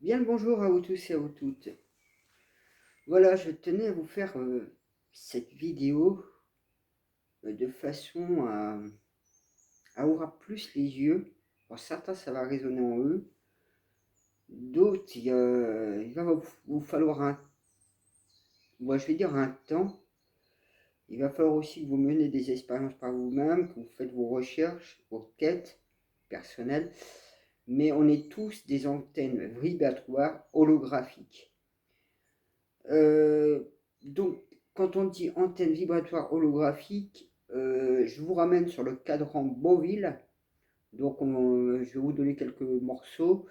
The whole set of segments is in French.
Bien le bonjour à vous tous et à vous toutes. Voilà, je tenais à vous faire cette vidéo de façon à ouvrir plus les yeux. Pour certains, ça va résonner en eux. D'autres, il va vous falloir moi, je vais dire un temps. Il va falloir aussi que vous menez des expériences par vous-même, que vous faites vos recherches, vos quêtes personnelles. Mais on est tous des antennes vibratoires holographiques. Euh, donc, quand on dit antenne vibratoire holographique, je vous ramène sur le cadran Beauville. Donc, je vais vous donner quelques morceaux.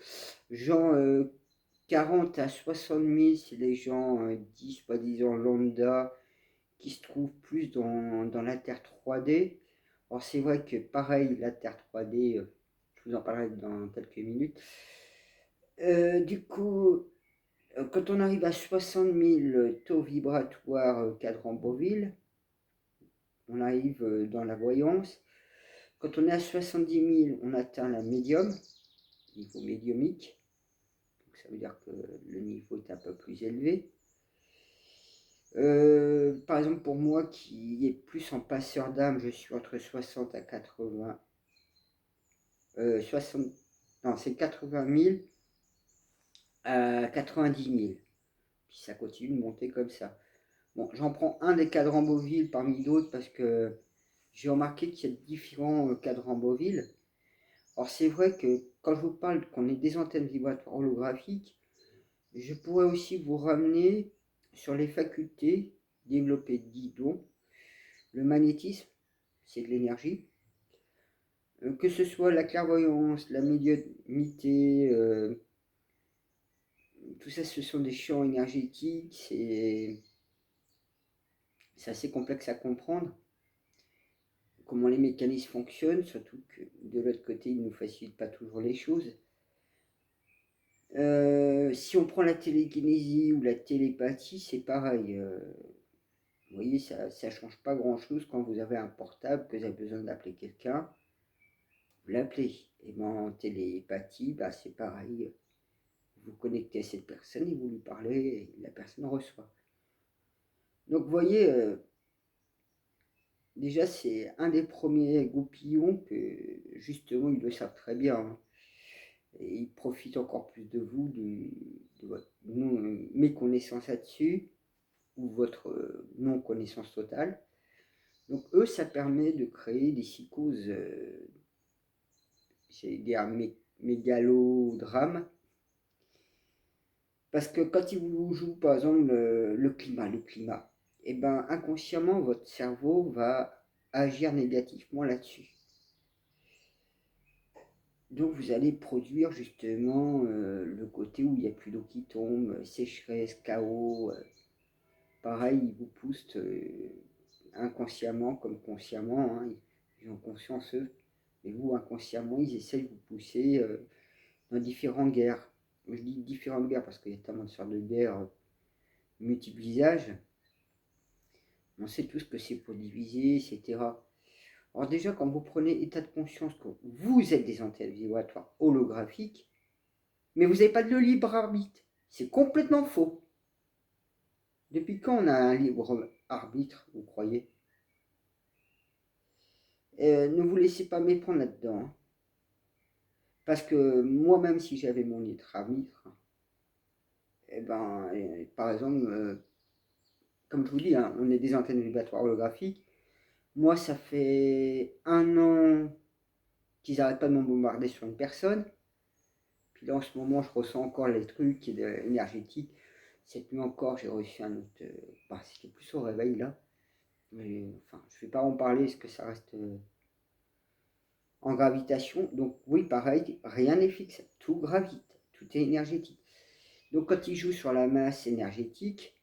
Gens 40 à 60 000, c'est les gens dits soi-disant lambda qui se trouvent plus dans la Terre 3D. Alors, c'est vrai que pareil, la Terre 3D, je vous en parlerai dans quelques minutes. Du coup, quand on arrive à 60 000 taux vibratoires cadran Beauville, on arrive dans la voyance. Quand on est à 70 000, on atteint la médium, niveau médiumique. Donc ça veut dire que le niveau est un peu plus élevé. Par exemple, pour moi qui est plus en passeur d'âme, je suis entre 60 à 80. 60, non, c'est 80 000 à 90 000. Puis ça continue de monter comme ça. Bon, j'en prends un des cadrans Beauville parmi d'autres parce que j'ai remarqué qu'il y a différents cadrans Beauville. Alors c'est vrai que quand je vous parle qu'on est des antennes vibratoires holographiques, je pourrais aussi vous ramener sur les facultés développées dont le magnétisme, c'est de l'énergie, que ce soit la clairvoyance, la médiumnité, tout ça ce sont des champs énergétiques, c'est assez complexe à comprendre. Comment les mécanismes fonctionnent, surtout que de l'autre côté, ils ne nous facilitent pas toujours les choses. Si on prend la télékinésie ou la télépathie, c'est pareil. Vous voyez, ça ne change pas grand-chose quand vous avez un portable, que vous avez besoin d'appeler quelqu'un, vous l'appelez. Et ben, en télépathie, bah, c'est pareil. Vous vous connectez à cette personne et vous lui parlez et la personne reçoit. Donc vous voyez, déjà c'est un des premiers goupillons que justement ils le savent très bien, hein. Et ils profitent encore plus de vous, de votre méconnaissance là-dessus, ou votre non-connaissance totale. Donc eux, ça permet de créer des psychoses, c'est des mégalodrames, parce que quand ils vous jouent par exemple le climat, et ben inconsciemment votre cerveau va agir négativement là-dessus. Donc vous allez produire justement le côté où il n'y a plus d'eau qui tombe, sécheresse, chaos. Pareil, ils vous poussent inconsciemment comme consciemment, hein, ils ont conscience eux, et vous inconsciemment ils essayent de vous pousser dans différentes guerres. Je dis différentes guerres parce qu'il y a tellement de sortes de guerres multiples visages. On sait tous que c'est pour diviser, etc. Alors déjà, quand vous prenez état de conscience que vous êtes des antennes vibratoires holographiques, mais vous n'avez pas de libre arbitre. C'est complètement faux. Depuis quand on a un libre arbitre, vous croyez? Ne vous laissez pas méprendre là-dedans, hein. Parce que moi-même, si j'avais mon libre arbitre, eh ben, par exemple, comme je vous dis, hein, on est des antennes vibratoires holographiques. Moi, ça fait un an qu'ils n'arrêtent pas de me bombarder sur une personne. Puis là, en ce moment, je ressens encore les trucs énergétiques. Cette nuit encore, j'ai reçu un autre. Bah, c'était plus au réveil là. Mais enfin, je ne vais pas en parler parce que ça reste en gravitation. Donc, oui, pareil, rien n'est fixe. Tout gravite. Tout est énergétique. Donc, quand il joue sur la masse énergétique,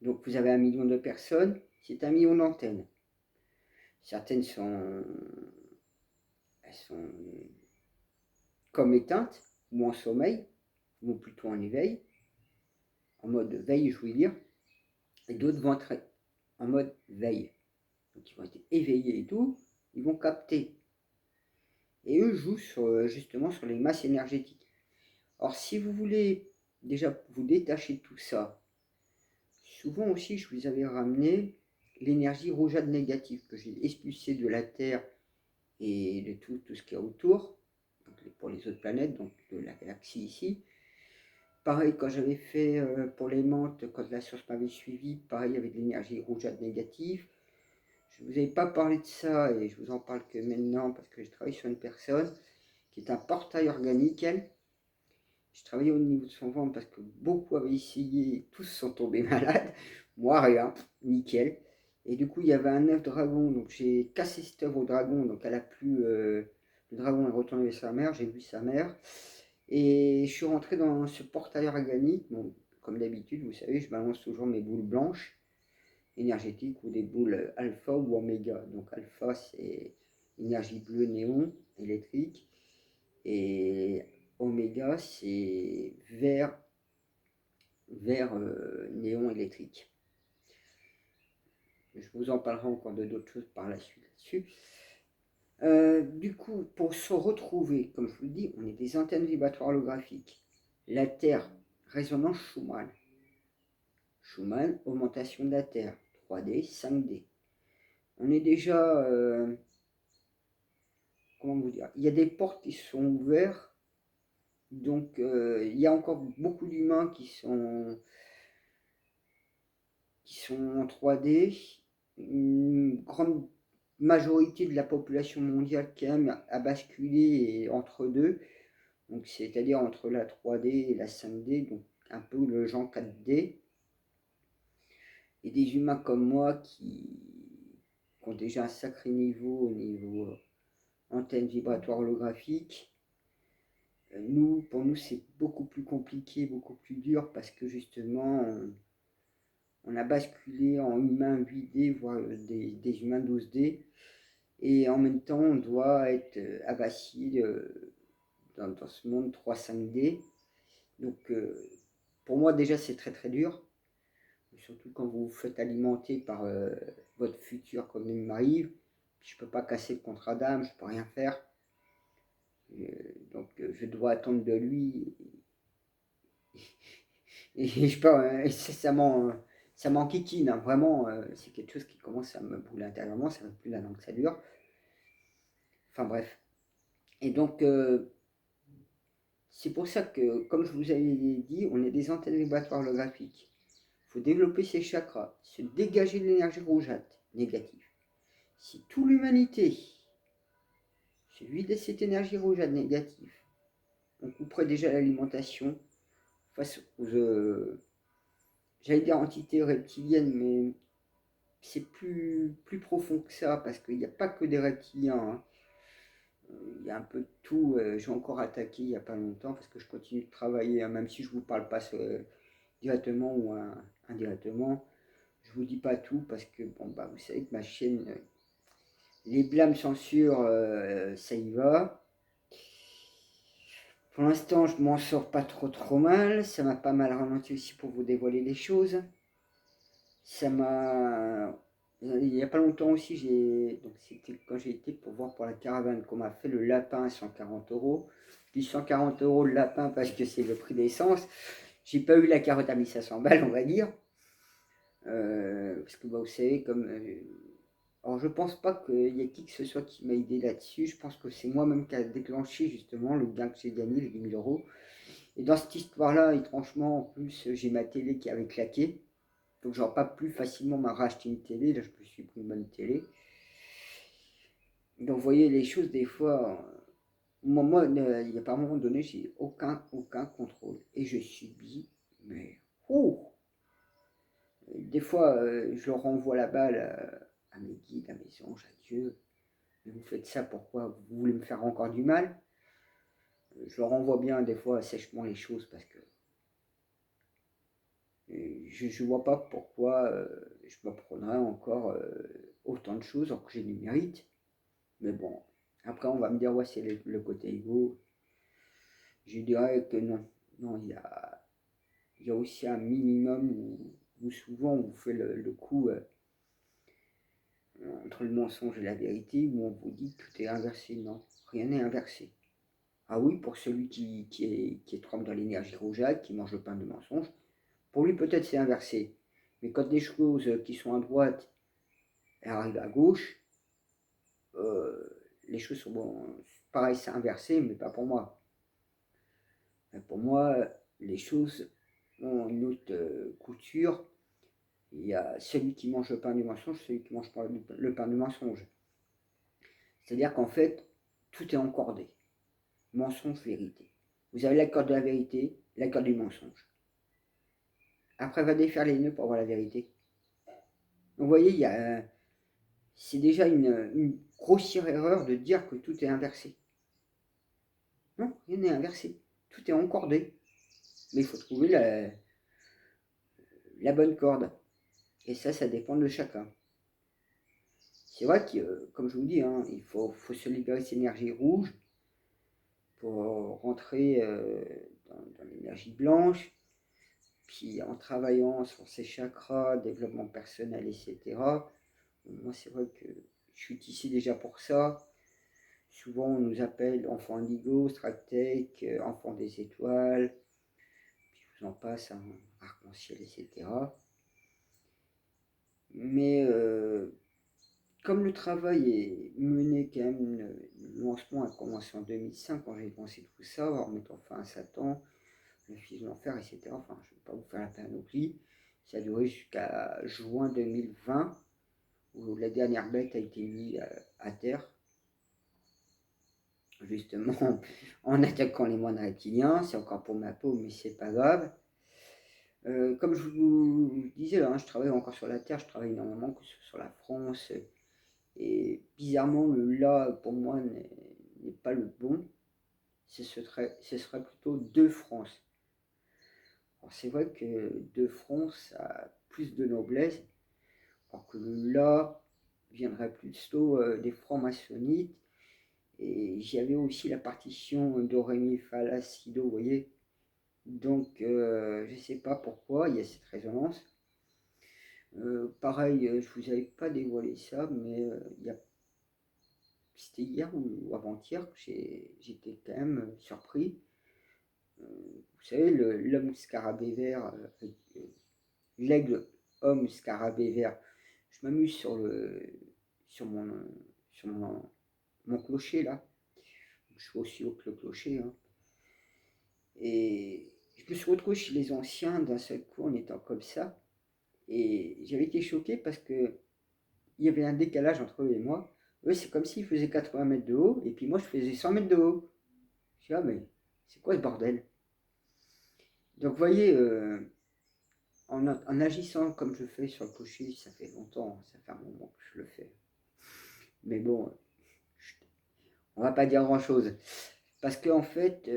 donc vous avez 1 million de personnes, c'est 1 million d'antennes. Certaines elles sont comme éteintes, ou en sommeil, ou plutôt en éveil, en mode veille, je voulais dire, et d'autres vont être en mode veille. Donc ils vont être éveillés et tout, ils vont capter. Et eux jouent justement sur les masses énergétiques. Alors si vous voulez déjà vous détacher de tout ça, souvent aussi je vous avais ramené l'énergie rougeâtre négative que j'ai expulsée de la Terre et de tout ce qu'il y a autour, donc pour les autres planètes, donc de la galaxie ici. Pareil, quand j'avais fait pour les menthes, quand la science m'avait suivi, pareil avec l'énergie rougeâtre négative. Je ne vous avais pas parlé de ça et je vous en parle que maintenant parce que je travaille sur une personne qui est un portail organique, elle. Je travaillais au niveau de son ventre parce que beaucoup avaient essayé, tous sont tombés malades. Moi, rien, nickel. Et du coup, il y avait un œuf dragon, donc j'ai cassé cet œuf au dragon, donc elle a plus. Le dragon est retourné avec sa mère, j'ai vu sa mère. Et je suis rentré dans ce portail organique. Bon, comme d'habitude, vous savez, je balance toujours mes boules blanches énergétiques ou des boules alpha ou oméga. Donc alpha, c'est énergie bleue néon électrique. Et oméga, c'est vert néon électrique. Je vous en parlerai encore de d'autres choses par la suite là-dessus. Du coup, pour se retrouver, comme je vous le dis, on est des antennes vibratoires holographiques. La Terre, résonance Schumann. Schumann, augmentation de la Terre, 3D, 5D. On est déjà, comment vous dire, il y a des portes qui sont ouvertes, donc il y a encore beaucoup d'humains qui sont en 3D. Une grande majorité de la population mondiale quand même a basculé entre deux, donc c'est-à-dire entre la 3D et la 5D, donc un peu le genre 4D. Et des humains comme moi qui ont déjà un sacré niveau au niveau antenne vibratoire holographique. Pour nous, c'est beaucoup plus compliqué, beaucoup plus dur parce que justement, on a basculé en humains 8D, voire des humains 12D. Et en même temps, on doit être abassé dans ce monde 3-5D. Donc, pour moi, déjà, c'est très très dur. Surtout quand vous vous faites alimenter par votre futur, comme il m'arrive. Je ne peux pas casser le contrat d'âme, je ne peux rien faire. Donc, je dois attendre de lui. Et je peux, ça m'enquiquine, hein, vraiment. C'est quelque chose qui commence à me brûler intérieurement. Ça ne fait plus d'un an que ça dure. Enfin, bref. Et donc, c'est pour ça que, comme je vous avais dit, on est des antennes vibratoires holographiques. Il faut développer ses chakras, se dégager de l'énergie rougeâtre négative. Si toute l'humanité se vide de cette énergie rougeâtre négative, on couperait déjà l'alimentation face aux, j'allais dire entités reptiliennes, mais c'est plus profond que ça, parce qu'il n'y a pas que des reptiliens. Hein. Il y a un peu de tout. J'ai encore attaqué il n'y a pas longtemps, parce que je continue de travailler, hein, même si je ne vous parle pas directement ou indirectement. Je vous dis pas tout, parce que bon, bah, vous savez que ma chaîne, les blâmes, censure, ça y va. Pour l'instant, je m'en sors pas trop mal. Ça m'a pas mal ralenti aussi pour vous dévoiler les choses. Ça m'a. Il n'y a pas longtemps aussi, donc c'était quand j'ai été pour voir pour la caravane qu'on m'a fait le lapin à 140 euros. Je dis 140 euros le lapin parce que c'est le prix d'essence. J'ai pas eu la carotte à 1500 balles, on va dire. Parce que bah, vous savez, comme. Alors je pense pas qu'il y ait qui que ce soit qui m'a aidé là-dessus. Je pense que c'est moi-même qui a déclenché justement le gain que j'ai gagné, les 10 000 euros. Et dans cette histoire-là, étrangement, en plus, j'ai ma télé qui avait claqué. Donc j'aurais pas pu facilement me racheter une télé. Là, je me suis pris une bonne télé. Donc vous voyez, les choses, des fois, moi il n'y a pas un moment donné, j'ai aucun contrôle. Et je subis, mais des fois, je leur renvoie la balle à mes guides, à mes anges, à Dieu. Mais vous faites ça, pourquoi? Vous voulez me faire encore du mal? Je leur renvoie bien des fois sèchement les choses parce que je ne vois pas pourquoi je me prendrais encore autant de choses alors que j'ai du mérite. Mais bon, après on va me dire ouais c'est le côté égo. Je dirais que non. Non, il y a aussi un minimum où souvent on vous fait le coup entre le mensonge et la vérité où on vous dit que tout est inversé. Non, rien n'est inversé. Ah oui, pour celui qui est trempe dans l'énergie rougeâtre, qui mange le pain du mensonge, pour lui peut-être c'est inversé. Mais quand des choses qui sont à droite arrivent à gauche, les choses sont bon, pareil, c'est inversé, mais pas pour moi. Pour moi, les choses ont une autre couture. Il y a celui qui mange le pain du mensonge, celui qui mange pas le pain du mensonge. C'est-à-dire qu'en fait, tout est encordé. Mensonge, vérité. Vous avez l'accord de la vérité, l'accord du mensonge. Après, va défaire les nœuds pour avoir la vérité. Donc, vous voyez, c'est déjà une grossière erreur de dire que tout est inversé. Non, rien n'est inversé. Tout est encordé. Mais il faut trouver la bonne corde. Et ça dépend de chacun. C'est vrai que, comme je vous dis, hein, il faut se libérer de cette énergie rouge pour rentrer dans l'énergie blanche. Puis en travaillant sur ses chakras, développement personnel, etc. Moi, c'est vrai que je suis ici déjà pour ça. Souvent, on nous appelle enfant indigo, stratèque, enfant des étoiles, puis je vous en passe, hein, arc-en-ciel, etc. Mais comme le travail est mené quand même, le lancement a commencé en 2005, quand j'ai pensé tout ça, en mettant fin à Satan, le fils de l'enfer, etc. Enfin, je ne vais pas vous faire la panoplie. Ça a duré jusqu'à juin 2020, où la dernière bête a été mise à terre, justement en attaquant les moines reptiliens. C'est encore pour ma peau, mais c'est pas grave. Comme je vous disais, hein, je travaille encore sur la Terre, je travaille énormément sur la France. Et bizarrement, le là, pour moi, n'est pas le bon. Ce serait plutôt deux France. Alors c'est vrai que deux France a plus de noblesse, alors que le là viendrait plutôt des francs-maçonnites. Et j'y avais aussi la partition do, ré, mi, fa, la, si, do, vous voyez. Donc, je ne sais pas pourquoi, il y a cette résonance. Pareil, je vous avais pas dévoilé ça, mais c'était hier ou avant-hier que j'étais quand même surpris. Vous savez, l'homme scarabée vert, l'aigle homme scarabée vert, je m'amuse sur mon, sur mon clocher là. Je suis aussi haut que le clocher. Hein. Et je me suis retrouvé chez les anciens d'un seul coup en étant comme ça. Et j'avais été choqué parce que il y avait un décalage entre eux et moi. Eux, c'est comme s'ils faisaient 80 mètres de haut, et puis moi, je faisais 100 mètres de haut. Je dis, ah, mais c'est quoi ce bordel? Donc, vous voyez, en agissant comme je fais sur le clocher, ça fait longtemps, ça fait un moment que je le fais. Mais bon, on va pas dire grand-chose. Parce qu'en fait,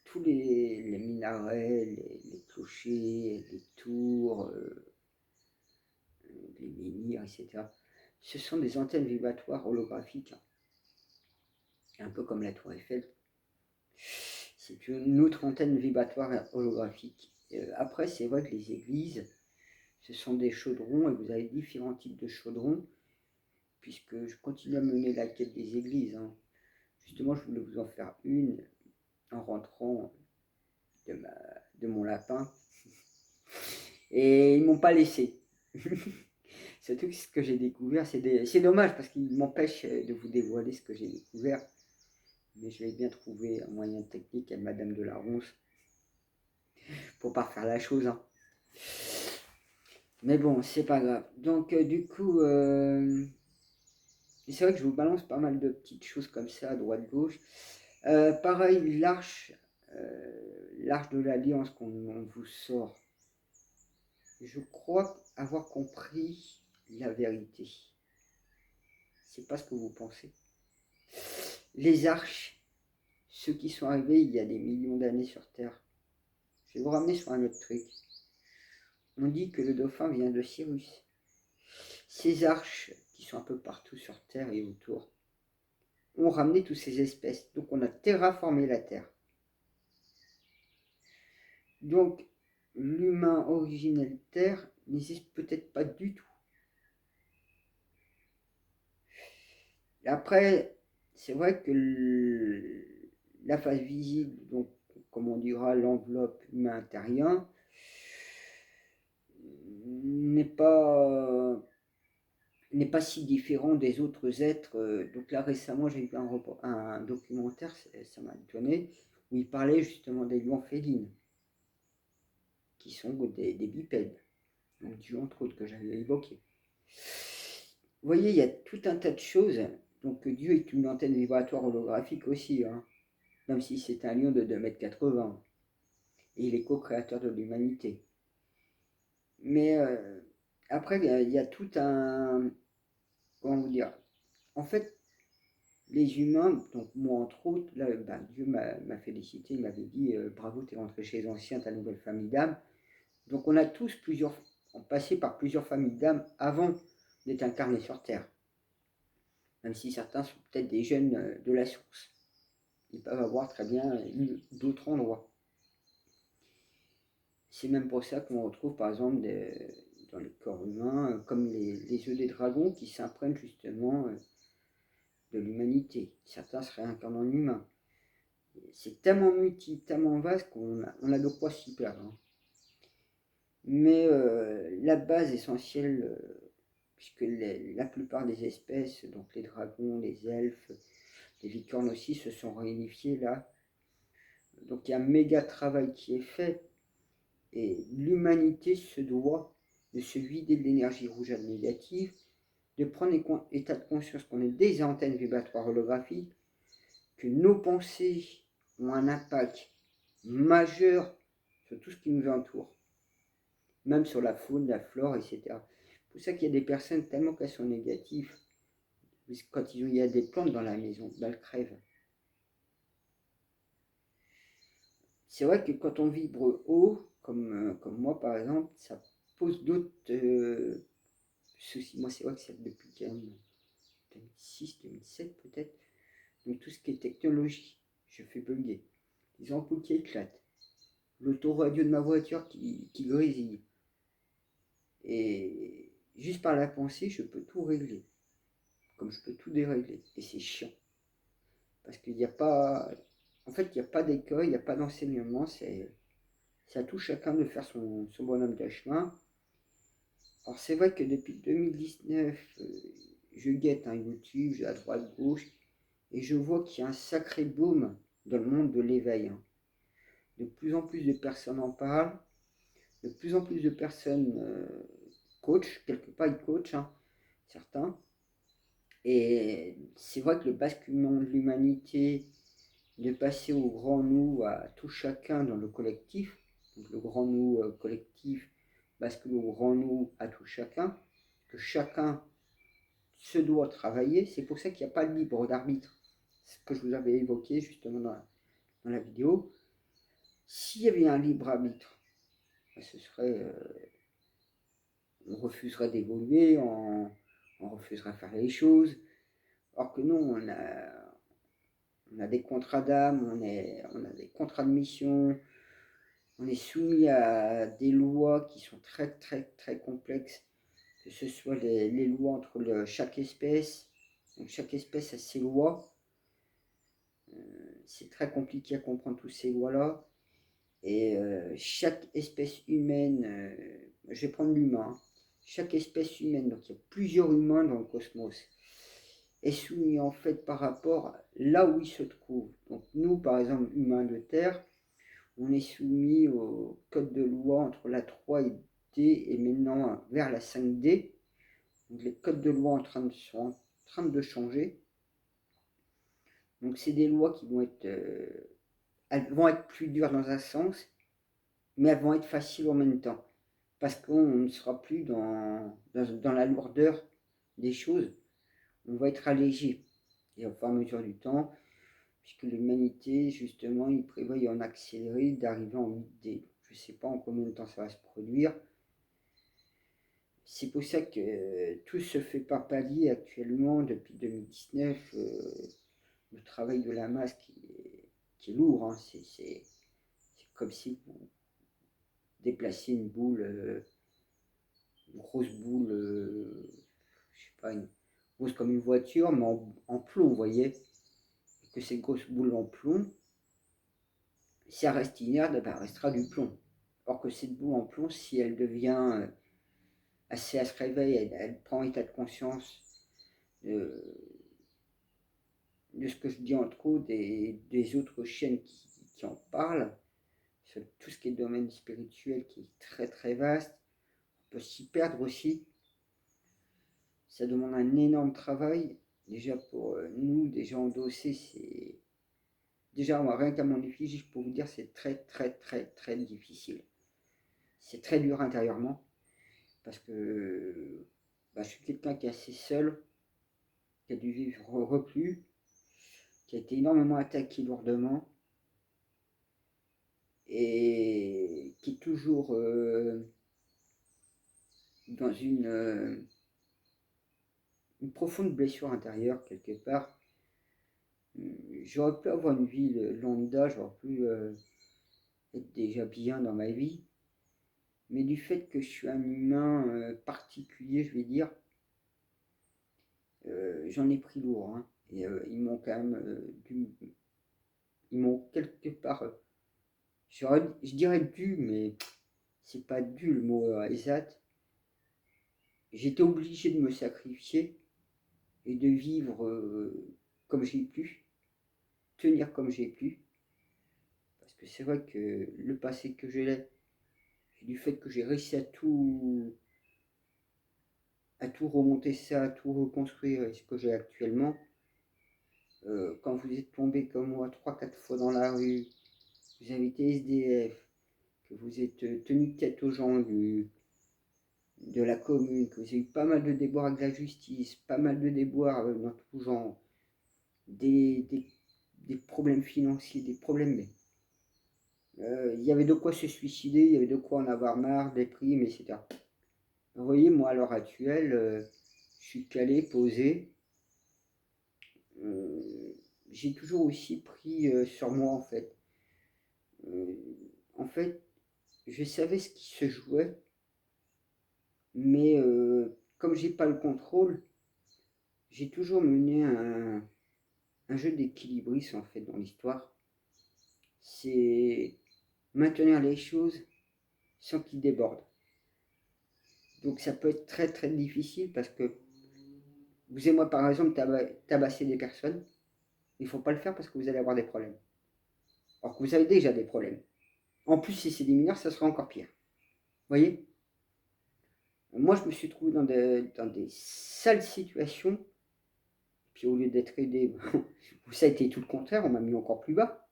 tous les minarets, les clochers, les tours, les menhirs, etc., ce sont des antennes vibratoires holographiques, un peu comme la tour Eiffel. C'est une autre antenne vibratoire holographique. Après, c'est vrai que les églises, ce sont des chaudrons, et vous avez différents types de chaudrons, puisque je continue à mener la quête des églises. Hein. Justement, je voulais vous en faire une en rentrant de mon lapin. Et ils ne m'ont pas laissé. C'est tout ce que j'ai découvert. C'est dommage parce qu'il m'empêche de vous dévoiler ce que j'ai découvert. Mais je vais bien trouver un moyen technique à Madame de la Ronce pour pas faire la chose. Hein. Mais bon, c'est pas grave. Donc, du coup, c'est vrai que je vous balance pas mal de petites choses comme ça, à droite-gauche. Pareil, l'arche de l'Alliance qu'on vous sort. Je crois avoir compris la vérité. C'est pas ce que vous pensez. Les arches, ceux qui sont arrivés il y a des millions d'années sur Terre. Je vais vous ramener sur un autre truc. On dit que le dauphin vient de Cyrus. Ces arches, qui sont un peu partout sur Terre et autour, ont ramené toutes ces espèces. Donc on a terraformé la Terre. Donc l'humain originel Terre n'existe peut-être pas du tout. Après, c'est vrai que la face visible, donc comme on dira l'enveloppe humain intérieur, n'est pas n'est pas si différent des autres êtres. Donc là récemment j'ai vu un documentaire, ça m'a étonné, où il parlait justement des lions félines, qui sont des bipèdes, donc Dieu entre autres que j'avais évoqué. Vous voyez, il y a tout un tas de choses. Donc Dieu est une antenne vibratoire holographique aussi, hein, même si c'est un lion de 2,80 m. Et il est co-créateur de l'humanité. Mais après, il y a tout un... Comment vous dire? En fait, les humains, donc moi entre autres, là, ben, Dieu m'a félicité, il m'avait dit bravo, t'es rentré chez les anciens, ta nouvelle famille d'âme. Donc on a tous passé par plusieurs familles d'âme avant d'être incarnés sur Terre. Même si certains sont peut-être des jeunes de la source. Ils peuvent avoir très bien eu d'autres endroits. C'est même pour ça qu'on retrouve par exemple dans les corps humains, comme les œufs des dragons qui s'imprègnent justement de l'humanité. Certains se réincarnent en humains. C'est tellement multiple, tellement vaste qu'on a de quoi s'y perdre, hein. Mais la base essentielle, puisque la plupart des espèces, donc les dragons, les elfes, les licornes aussi, se sont réunifiés là. Donc il y a un méga travail qui est fait. Et l'humanité se doit de se vider de l'énergie rougeole négative, de prendre état de conscience qu'on est des antennes vibratoires holographiques, que nos pensées ont un impact majeur sur tout ce qui nous entoure, même sur la faune, la flore, etc. C'est pour ça qu'il y a des personnes tellement qu'elles sont négatives. Quand il y a des plantes dans la maison, elles crèvent. C'est vrai que quand on vibre haut, comme moi par exemple, ça pose d'autres soucis. Moi, c'est vrai que c'est depuis quand même 2006, 2007 peut-être. Donc tout ce qui est technologie, je fais bugger. Les ampoules qui éclatent, l'autoradio de ma voiture qui grésille. Et juste par la pensée, je peux tout régler, comme je peux tout dérégler. Et c'est chiant. Parce qu'il n'y a pas... En fait, il n'y a pas d'école, il n'y a pas d'enseignement, c'est à tout chacun de faire son bonhomme de chemin. Alors c'est vrai que depuis 2019, je guette un YouTube, à droite, gauche, et je vois qu'il y a un sacré boom dans le monde de l'éveil, hein. De plus en plus de personnes en parlent, de plus en plus de personnes coachent, quelque part ils coachent, hein, certains. Et c'est vrai que le basculement de l'humanité, de passer au grand nous, à tout chacun dans le collectif, donc le grand nous collectif bascule au grand nous à tout chacun, que chacun se doit travailler. C'est pour ça qu'il n'y a pas de libre d'arbitre, ce que je vous avais évoqué justement dans la vidéo. S'il y avait un libre arbitre, ce serait, on refuserait d'évoluer, on refuserait de faire les choses. Alors que non, on a des contrats d'âme, on a des contrats de mission, on est soumis à des lois qui sont très très très complexes, que ce soit les lois entre chaque espèce. Donc chaque espèce a ses lois. C'est très compliqué à comprendre toutes ces lois-là. Et chaque espèce humaine, je vais prendre l'humain, chaque espèce humaine, donc il y a plusieurs humains dans le cosmos, est soumis en fait par rapport là où il se trouve. Donc nous, par exemple, humains de Terre, on est soumis au code de loi entre la 3D et maintenant vers la 5D. Donc les codes de loi sont en train de changer. Donc c'est des lois qui vont être, elles vont être plus dures dans un sens, mais elles vont être faciles en même temps. Parce qu'on ne sera plus dans la lourdeur des choses, on va être allégé. Et au fur et à mesure du temps, puisque l'humanité, justement, il prévoit en accélérer, d'arriver en 8D. Je ne sais pas en combien de temps ça va se produire. C'est pour ça que tout se fait par palier actuellement, depuis 2019. Le travail de la masse qui est lourd, hein. C'est comme si vous déplaciez une boule, une grosse boule, je sais pas, grosse comme une voiture, mais en plomb, vous voyez. Que ces grosses boules en plomb, Si elle reste inerte, elle restera du plomb. Or que cette boue en plomb, si elle devient assez, elle se réveille, elle prend état de conscience de, de ce que je dis entre autres, des autres chaînes qui en parlent, sur tout ce qui est domaine spirituel qui est très très vaste, on peut s'y perdre aussi. Ça demande un énorme travail. Déjà pour nous, déjà endossés, c'est. Déjà, moi, rien qu'à mon effigie, je peux vous dire, c'est très très très très difficile. C'est très dur intérieurement, parce que je suis quelqu'un qui est assez seul, qui a dû vivre reclus, qui a été énormément attaqué lourdement, et qui est toujours dans une profonde blessure intérieure quelque part. J'aurais pu avoir une vie lambda, j'aurais pu être déjà bien dans ma vie, mais du fait que je suis un humain particulier, je vais dire, j'en ai pris lourd, hein, et ils m'ont quand même ils m'ont quelque part, je dirais dû, mais c'est pas dû le mot exact. J'étais obligé de me sacrifier et de vivre comme j'ai pu, tenir comme j'ai pu, parce que c'est vrai que le passé que j'ai, et du fait que j'ai réussi à tout remonter ça, à tout reconstruire et ce que j'ai actuellement, quand vous êtes tombé comme moi 3 4 fois dans la rue, vous avez été SDF, que vous êtes tenu tête aux gens de la commune, que vous avez eu pas mal de déboires avec la justice, pas mal de déboires dans tout genre, des, des, des problèmes financiers, des problèmes. Il y avait de quoi se suicider, il y avait de quoi en avoir marre, des primes, etc. Vous voyez, moi à l'heure actuelle, je suis calé, posé. Euh, j'ai toujours aussi pris sur moi en fait. Euh, en fait, je savais ce qui se jouait, mais comme j'ai pas le contrôle, j'ai toujours mené un jeu d'équilibriste en fait dans l'histoire. C'est maintenir les choses sans qu'ils débordent. Donc ça peut être très très difficile parce que vous et moi par exemple tabasser des personnes, il ne faut pas le faire parce que vous allez avoir des problèmes. Alors que vous avez déjà des problèmes. En plus si c'est des mineurs, ça sera encore pire. Vous voyez? Moi je me suis trouvé dans des sales situations, puis au lieu d'être aidé, ça a été tout le contraire, on m'a mis encore plus bas.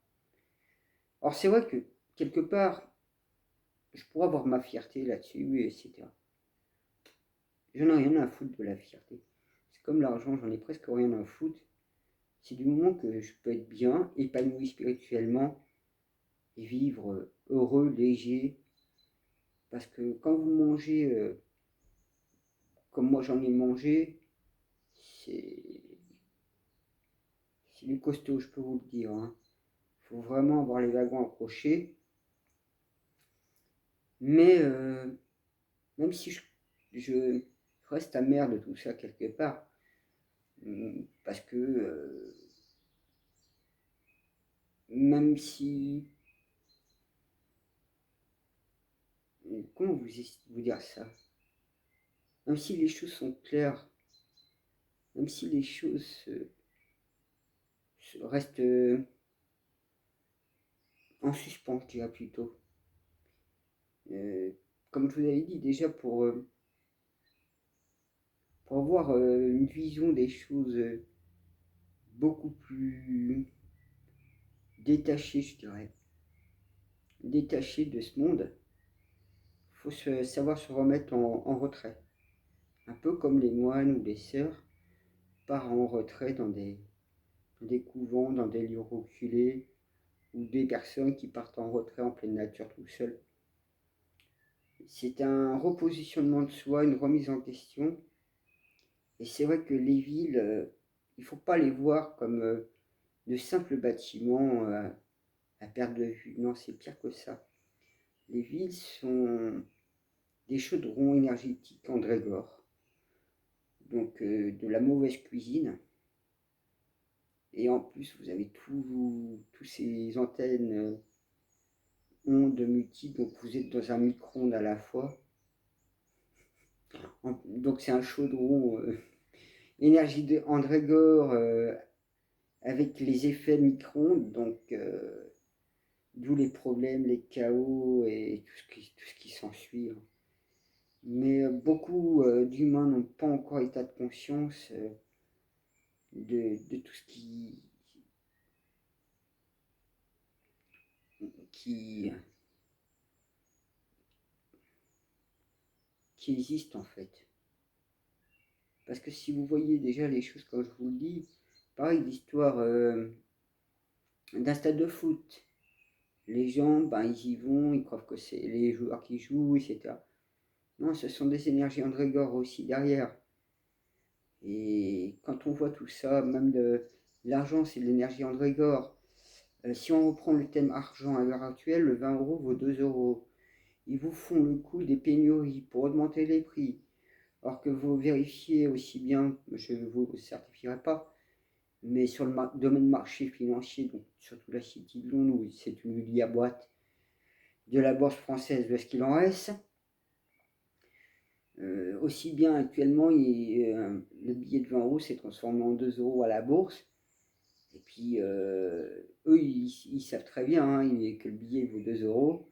Alors c'est vrai que quelque part, je pourrais avoir ma fierté là-dessus, etc. J'en ai rien à foutre de la fierté. C'est comme l'argent, j'en ai presque rien à foutre. C'est du moment que je peux être bien, épanoui spirituellement, et vivre heureux, léger. Parce que quand vous mangez comme moi j'en ai mangé, c'est du costaud, je peux vous le dire, hein. Il faut vraiment avoir les wagons accrochés. Mais même si je reste amer de tout ça quelque part, parce que même si, comment vous dire ça, même si les choses sont claires, même si les choses restent en suspens, je dirais plutôt. Euh, Comme je vous avais dit déjà, pour avoir une vision des choses beaucoup plus détachée, je dirais, détachée de ce monde, il faut savoir se remettre en retrait. Un peu comme les moines ou les sœurs partent en retrait dans des couvents, dans des lieux reculés, ou des personnes qui partent en retrait en pleine nature tout seuls. C'est un repositionnement de soi, une remise en question. Et c'est vrai que les villes, il ne faut pas les voir comme de simples bâtiments à perte de vue. Non, c'est pire que ça. Les villes sont des chaudrons énergétiques Andrégor, donc de la mauvaise cuisine. Et en plus, vous avez tous ces antennes ondes multiples, donc vous êtes dans un micro-ondes à la fois. Donc c'est un chaudron énergie de Andrégor avec les effets micro-ondes, donc d'où les problèmes, les chaos et tout ce qui s'ensuit. Mais beaucoup d'humains n'ont pas encore état de conscience de tout ce qui, qui existe en fait. Parce que si vous voyez déjà les choses comme je vous le dis, pareil, l'histoire d'un stade de foot. Les gens, ben, ils y vont, ils croient que c'est les joueurs qui jouent, etc. Non, ce sont des énergies Andrégor aussi derrière. Et quand on voit tout ça, même l'argent, c'est de l'énergie Andrégor. Si on reprend le thème argent à l'heure actuelle, le 20 euros vaut 2 euros. Ils vous font le coup des pénuries pour augmenter les prix. Alors que vous vérifiez aussi bien, je ne vous certifierai pas, mais sur le domaine marché financier, donc surtout la City de Londres, où c'est une Julia boîte de la bourse française, de ce qu'il en reste. Aussi bien actuellement, le billet de 20 euros s'est transformé en 2 euros à la bourse. Et puis, eux, ils savent très bien que le billet vaut 2 euros.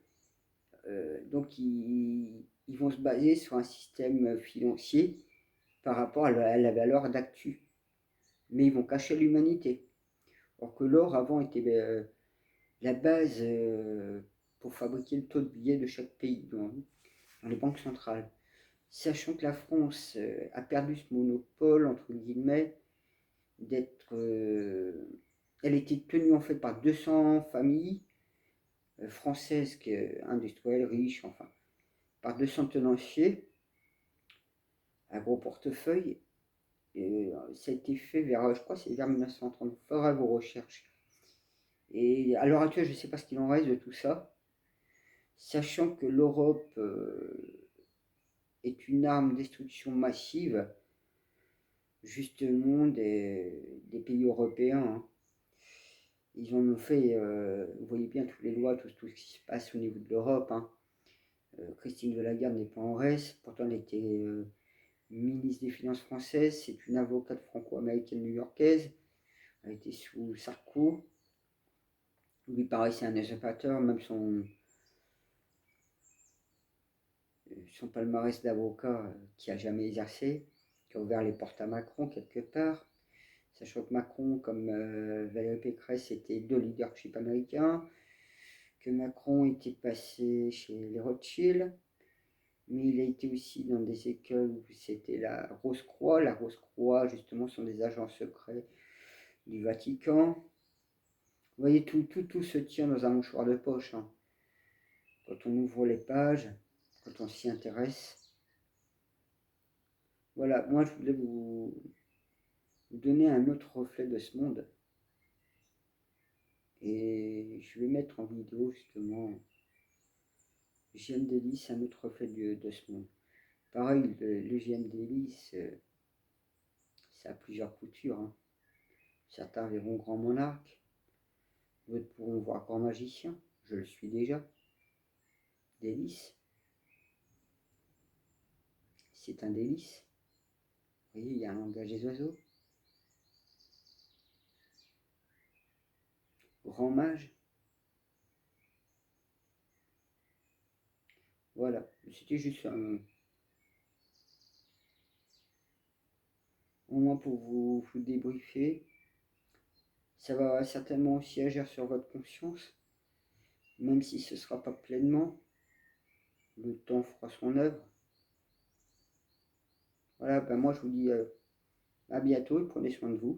Donc, ils vont se baser sur un système financier par rapport à la valeur d'actu. Mais ils vont cacher l'humanité. Alors que l'or, avant, était la base pour fabriquer le taux de billet de chaque pays dans les banques centrales. Sachant que la France a perdu ce monopole, entre guillemets, d'être... elle était tenue en fait par 200 familles françaises, industrielles, riches, enfin, par 200 tenanciers, à gros portefeuille. Et ça a été fait vers, je crois, c'est vers 1930. Il faudra vos recherches. Et à l'heure actuelle, je ne sais pas ce qu'il en reste de tout ça. Sachant que l'Europe est une arme de destruction massive, justement, des pays européens. Ils en ont fait, vous voyez bien toutes les lois, tout ce qui se passe au niveau de l'Europe. Christine de Lagarde n'est pas en reste, pourtant elle était ministre des Finances française, c'est une avocate franco-américaine new-yorkaise, elle était sous Sarko. Lui, pareil, c'est un usurpateur, même son palmarès d'avocat qui a jamais exercé, qui a ouvert les portes à Macron quelque part. Sachant que Macron, comme Valérie Pécresse, étaient deux leaderships américains, que Macron était passé chez les Rothschild, mais il a été aussi dans des écoles où c'était la Rose-Croix. La Rose-Croix, justement, sont des agents secrets du Vatican. Vous voyez, tout se tient dans un mouchoir de poche. Quand on ouvre les pages, quand on s'y intéresse. Voilà, moi je voulais vous donner un autre reflet de ce monde. Et je vais mettre en vidéo justement GM d'hélice, un autre reflet de ce monde. Pareil, le GM d'hélice, ça a plusieurs coutures. Certains verront grand monarque, d'autres pourront voir grand magicien, je le suis déjà. Délice, c'est un délice. Vous voyez, il y a un langage des oiseaux. Grand mage. Voilà, c'était juste au moins pour vous débriefer. Ça va certainement aussi agir sur votre conscience, même si ce ne sera pas pleinement. Le temps fera son œuvre. Voilà, ben moi je vous dis à bientôt et prenez soin de vous.